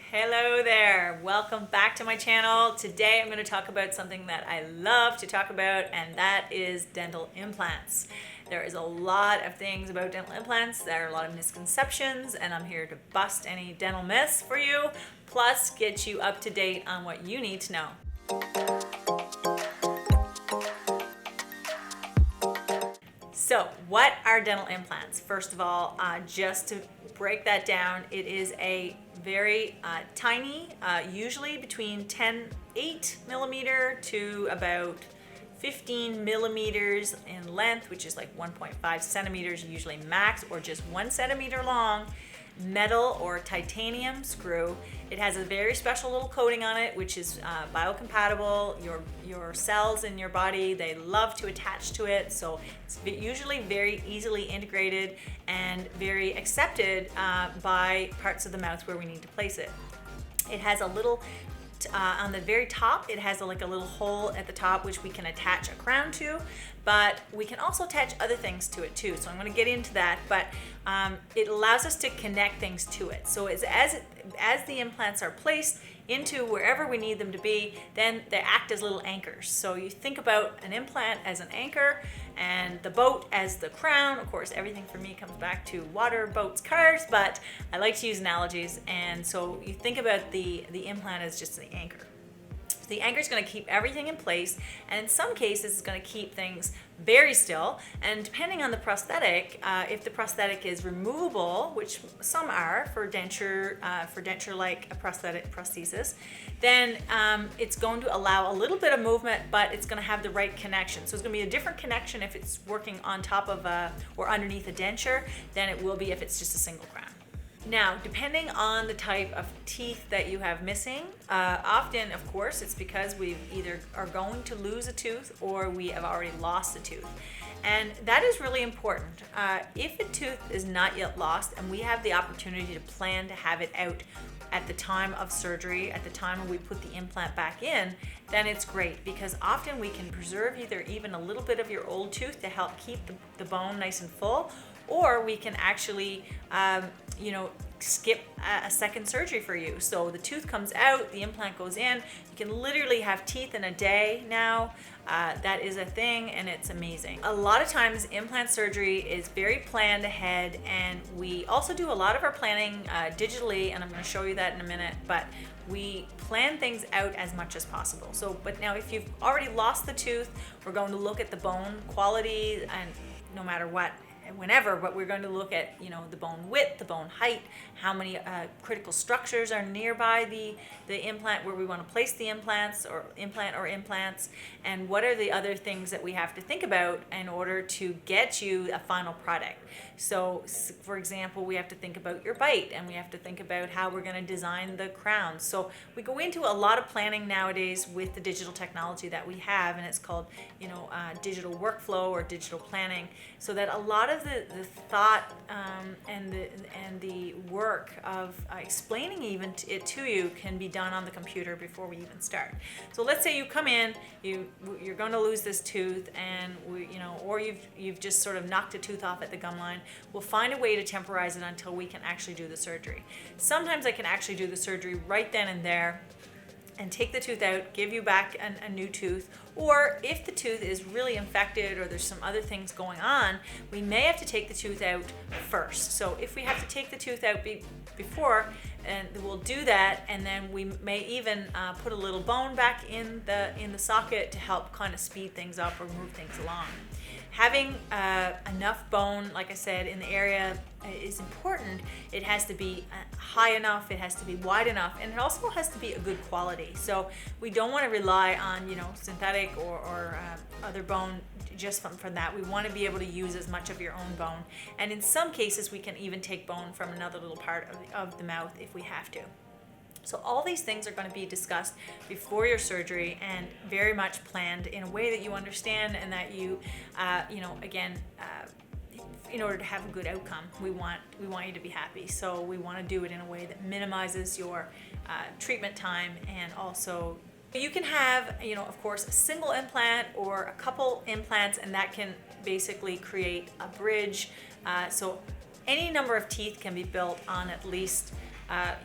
Hello there, welcome back to my channel. Today I'm going to talk about something that I love to talk about, and that is dental implants. There is a lot of things about dental implants, there are a lot of misconceptions, and I'm here to bust any dental myths for you, plus get you up to date on what you need to know. So what are dental implants? First of all, just to break that down, it is a very tiny, usually between 8 millimeter to about 15 millimeters in length, which is like 1.5 centimeters usually max, or just 1 centimeter long, metal or titanium screw. It has a very special little coating on it, which is biocompatible. Your cells in your body, they love to attach to it, so it's usually very easily integrated and very accepted by parts of the mouth where we need to place it. It has a little on the very top, it has like a little hole at the top which we can attach a crown to, but we can also attach other things to it too. So I'm going to get into that, but it allows us to connect things to it. So as the implants are placed into wherever we need them to be, then they act as little anchors. So you think about an implant as an anchor and the boat as the crown. Of course, everything for me comes back to water, boats, cars, but I like to use analogies. And so you think about the implant as just the anchor. The anchor is going to keep everything in place, and in some cases it's going to keep things very still. And depending on the prosthetic, if the prosthetic is removable, which some are for denture-like prosthesis, then it's going to allow a little bit of movement, but it's going to have the right connection. So it's going to be a different connection if it's working on top of or underneath a denture than it will be if it's just a single crown. Now, depending on the type of teeth that you have missing, often, of course, it's because we either are going to lose a tooth or we have already lost a tooth. And that is really important. If a tooth is not yet lost and we have the opportunity to plan to have it out at the time of surgery, at the time when we put the implant back in, then it's great, because often we can preserve even a little bit of your old tooth to help keep the bone nice and full, or we can actually skip a second surgery for you. So the tooth comes out, the implant goes in, you can literally have teeth in a day now. That is a thing, and it's amazing. A lot of times implant surgery is very planned ahead, and we also do a lot of our planning digitally, and I'm going to show you that in a minute, but we plan things out as much as possible. But now if you've already lost the tooth, we're going to look at the bone quality, and no matter what, whenever, but we're going to look at the bone width, the bone height, how many critical structures are nearby the implant where we want to place the implants or implants, and what are the other things that we have to think about in order to get you a final product. So for example, we have to think about your bite, and we have to think about how we're going to design the crowns. So we go into a lot of planning nowadays with the digital technology that we have, and it's called digital workflow or digital planning, so that a lot of the thought and the work of explaining even it to you can be done on the computer before we even start. So let's say you come in, you're going to lose this tooth, and or you've just sort of knocked a tooth off at the gum line. We'll find a way to temporize it until we can actually do the surgery. Sometimes I can actually do the surgery right then and there and take the tooth out, give you back a new tooth, or if the tooth is really infected or there's some other things going on, we may have to take the tooth out first. So if we have to take the tooth out before, and we'll do that, and then we may even put a little bone back in the socket to help kind of speed things up or move things along. Having enough bone, like I said, in the area is important. It has to be high enough, it has to be wide enough, and it also has to be a good quality. So we don't want to rely on synthetic or other bone just from that. We want to be able to use as much of your own bone, and in some cases we can even take bone from another little part of the mouth if we have to. So all these things are going to be discussed before your surgery and very much planned in a way that you understand, and that you, in order to have a good outcome, we want you to be happy. So we want to do it in a way that minimizes your treatment time, and also you can have, of course, a single implant or a couple implants, and that can basically create a bridge. So any number of teeth can be built on at least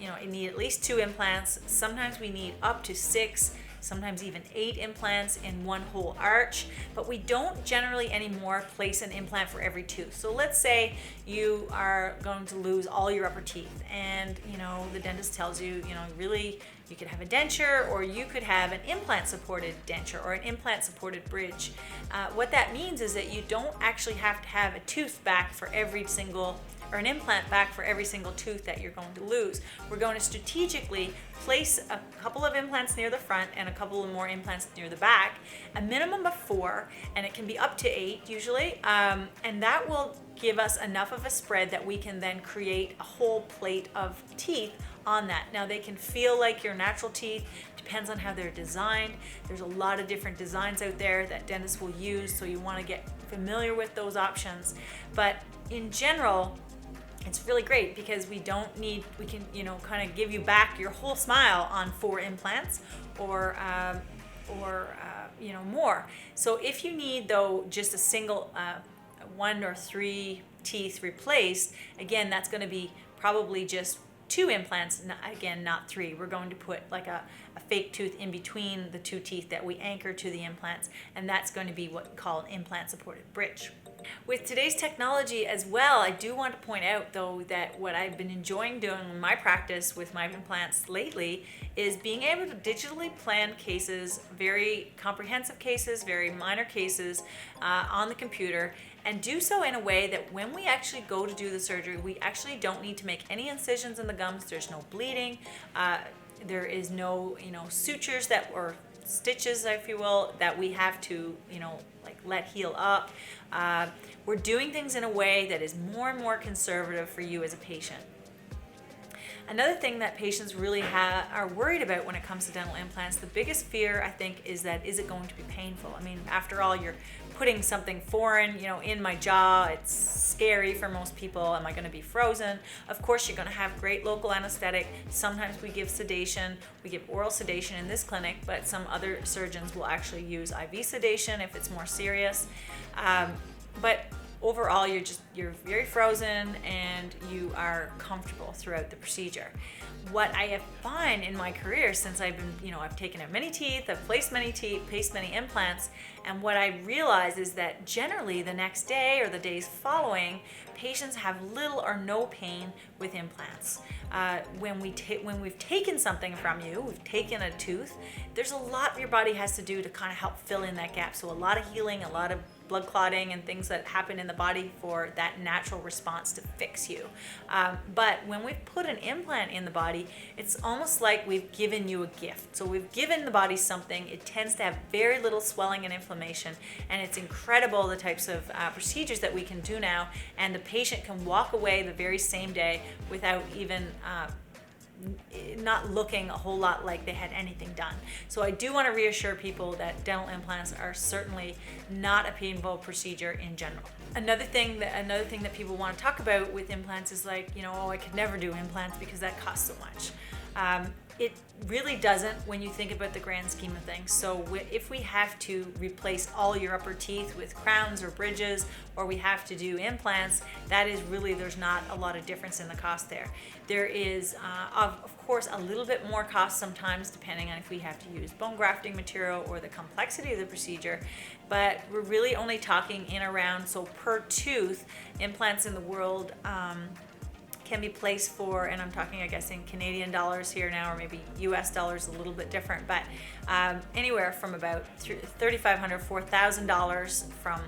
You need at least 2 implants. Sometimes we need up to 6, sometimes even 8 implants in one whole arch, but we don't generally anymore place an implant for every tooth. So let's say you are going to lose all your upper teeth, and the dentist tells you, really you could have a denture, or you could have an implant supported denture or an implant supported bridge. What that means is that you don't actually have to have a tooth back for every single, or an implant back for every single tooth that you're going to lose. We're going to strategically place a couple of implants near the front and a couple of more implants near the back, a minimum of 4, and it can be up to 8 usually, and that will give us enough of a spread that we can then create a whole plate of teeth on that. Now they can feel like your natural teeth, depends on how they're designed. There's a lot of different designs out there that dentists will use, so you want to get familiar with those options. But in general, it's really great because we can kind of give you back your whole smile on 4 implants or more. So if you need though just a single 1 or 3 teeth replaced, again, that's going to be probably just 2 implants, again, not 3. We're going to put like a fake tooth in between the 2 teeth that we anchor to the implants, and that's going to be what we call an implant supported bridge. With today's technology as well, I do want to point out though that what I've been enjoying doing in my practice with my implants lately is being able to digitally plan cases, very comprehensive cases, very minor cases on the computer, and do so in a way that when we actually go to do the surgery, we actually don't need to make any incisions in the gums. There's no bleeding. There is no, sutures or stitches, if you will, that we have to, let heal up. We're doing things in a way that is more and more conservative for you as a patient. Another thing that patients really are worried about when it comes to dental implants, the biggest fear, I think, is it going to be painful? I mean, after all, you're putting something foreign, in my jaw. It's scary for most people. Am I going to be frozen? Of course, you're going to have great local anesthetic. Sometimes we give sedation. We give oral sedation in this clinic, but some other surgeons will actually use IV sedation if it's more serious. But overall, you're very frozen and you are comfortable throughout the procedure. What I have found in my career since I've been, I've taken out many teeth, I've placed many teeth, placed many implants, and what I realize is that generally the next day or the days following, patients have little or no pain with implants. When we've taken something from you, we've taken a tooth, there's a lot your body has to do to kind of help fill in that gap. So a lot of healing, a lot of blood clotting and things that happen in the body for that natural response to fix you. But when we've put an implant in the body, it's almost like we've given you a gift. So we've given the body something. It tends to have very little swelling and inflammation, and it's incredible the types of procedures that we can do now, and the patient can walk away the very same day without even not looking a whole lot like they had anything done. So I do want to reassure people that dental implants are certainly not a painful procedure in general. Another thing that people want to talk about with implants is like, I could never do implants because that costs so much. It really doesn't when you think about the grand scheme of things. So if we have to replace all your upper teeth with crowns or bridges, or we have to do implants, that is really, there's not a lot of difference in the cost there. There is, of course, a little bit more cost sometimes depending on if we have to use bone grafting material or the complexity of the procedure, but we're really only talking in around, so per tooth, implants in the world can be placed for, and I'm talking, I guess, in Canadian dollars here now, or maybe US dollars, a little bit different, but anywhere from about $3,500, $4,000 from,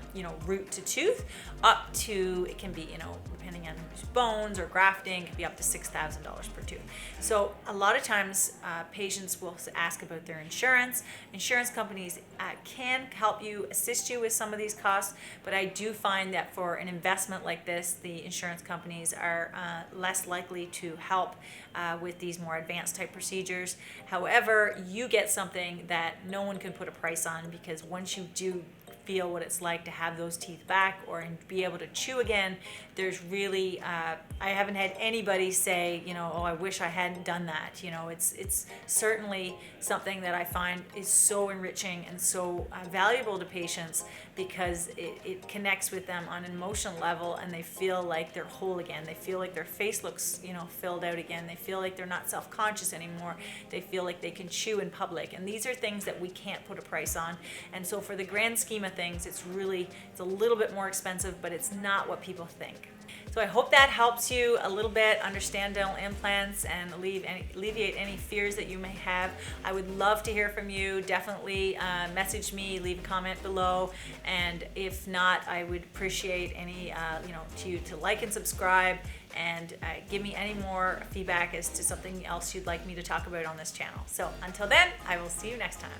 root to tooth, up to, it can be, depending on bones or grafting, it can be up to $6,000 per tooth. So a lot of times patients will ask about their insurance. Insurance companies can help you, assist you with some of these costs, but I do find that for an investment like this, the insurance companies are less likely to help with these more advanced type procedures. However, you get something that no one can put a price on, because once you do feel what it's like to have those teeth back or be able to chew again. There's really, I haven't had anybody say, you know, oh, I wish I hadn't done that. You know, it's certainly something that I find is so enriching and so valuable to patients, because it connects with them on an emotional level, and they feel like they're whole again. They feel like their face looks, you know, filled out again. They feel like they're not self-conscious anymore. They feel like they can chew in public. And these are things that we can't put a price on. And so for the grand scheme of things, it's a little bit more expensive, but it's not what people think. So I hope that helps you a little bit understand dental implants and alleviate any fears that you may have. I would love to hear from you. Definitely message me, leave a comment below, and if not, I would appreciate any to like and subscribe, and give me any more feedback as to something else you'd like me to talk about on this channel. So until then, I will see you next time.